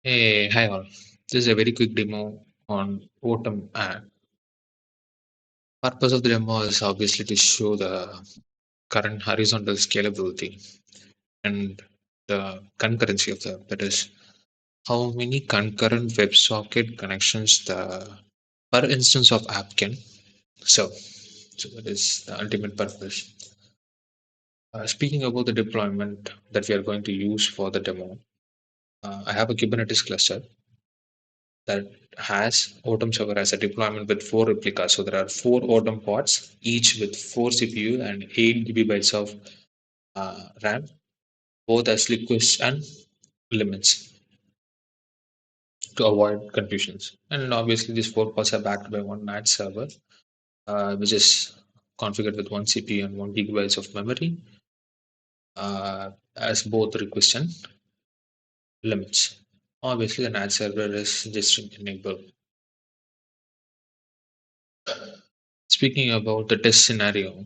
Hey, hi all. This is a very quick demo on Ottam and purpose of the demo is obviously to show the current horizontal scalability and the concurrency of that is how many concurrent WebSocket connections the per instance of app can serve. So that is the ultimate purpose. Speaking about the deployment that we are going to use for the demo, I have a Kubernetes cluster that has Autumn server as a deployment with four replicas. So there are four Autumn pods, each with four CPU and 8 GB of RAM, both as liquids and limits to avoid confusions. And obviously, these four pods are backed by one NAT server, which is configured with one CPU and 1 GB of memory as both request and limits. Obviously, the NAT server is just enabled. Speaking about the test scenario,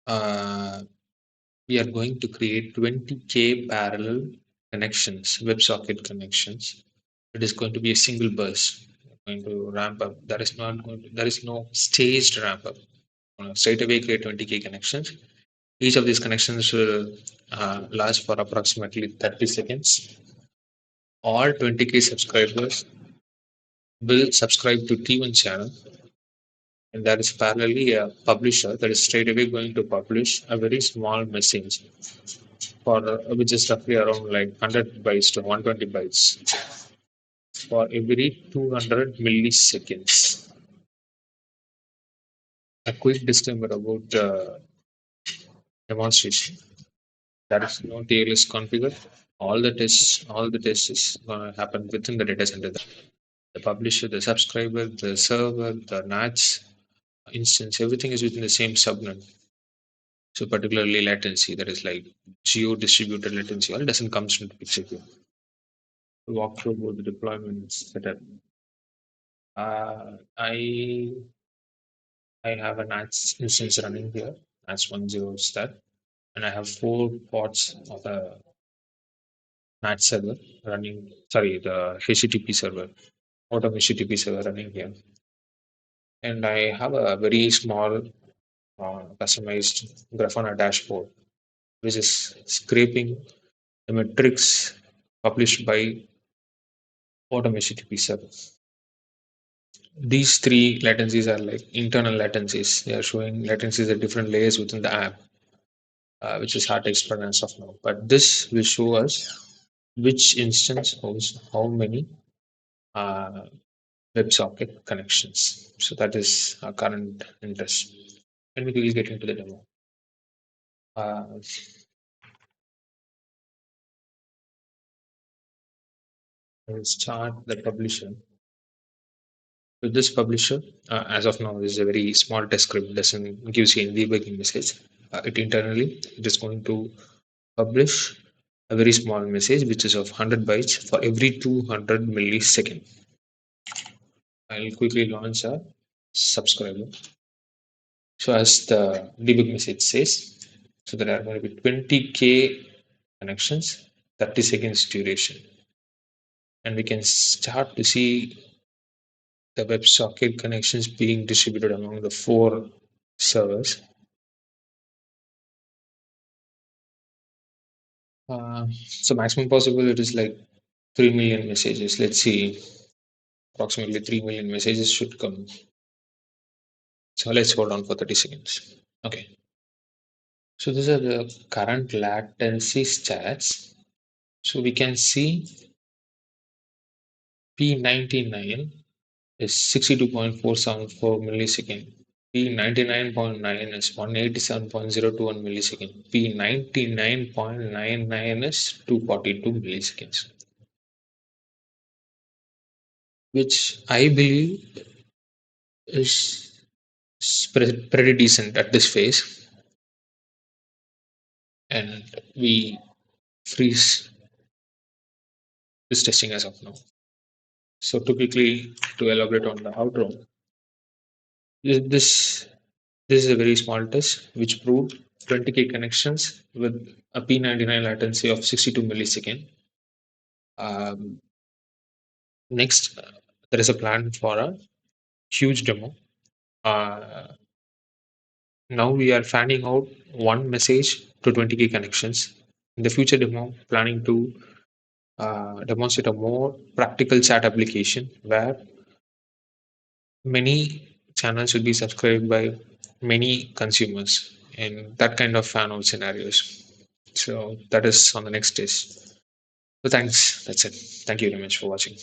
uh, we are going to create 20K parallel connections, WebSocket connections. It is going to be a single burst. We're going to ramp up. There is no staged ramp up. Straight away create 20K connections. Each of these connections will last for approximately 30 seconds. All 20K subscribers will subscribe to T1 channel, and that is parallelly a publisher that is straight away going to publish a very small message for which is roughly around like 100 bytes to 120 bytes for every 200 milliseconds. A quick disclaimer about demonstration. That is no TLS configured. All the tests is going to happen within the data center. The publisher, the subscriber, the server, the NATs instance, everything is within the same subnet. So particularly latency, that is like geo distributed latency, all doesn't comes into picture here. Walk through about the deployment setup. I have an NATS instance running here. NATS 10 start, and I have four pods of the NAT server running. Sorry, the HTTP server, Autumn HTTP server running here, and I have a very small customized Grafana dashboard, which is scraping the metrics published by Autumn HTTP server. These three latencies are like internal latencies. They are showing latencies at different layers within the app, which is hard to explain as of now. But this will show us which instance holds how many uh, WebSocket connections. So that is our current interest. And we will get into the demo. Uh, I will start the publisher. With this publisher, as of now, this is a very small test script. Doesn't gives you any debugging message. It is going to publish a very small message which is of 100 bytes for every 200 millisecond. I'll quickly launch a subscriber. So as the debug message says, so there are going to be 20K connections, 30 seconds duration. And we can start to see the WebSocket connections being distributed among the four servers. So maximum possible it is like 3 million messages. Let's see, approximately 3 million messages should come. So let's hold on for 30 seconds. Okay. So these are the current latency stats. So we can see P99 is 62.474 millisecond. P99.9 is 187.021 millisecond. P99.99 is 242 milliseconds, which I believe is pretty decent at this phase. And we freeze this testing as of now. So typically, to elaborate on the outro, this this is a very small test which proved 20K connections with a P99 latency of 62 millisecond. Um, Next, there is a plan for a huge demo. Uh, Now we are fanning out one message to 20K connections. In the future demo, planning to demonstrate a more practical chat application where many channels will be subscribed by many consumers in that kind of fan out scenarios. So that is on the next stage. So thanks. That's it. Thank you very much for watching.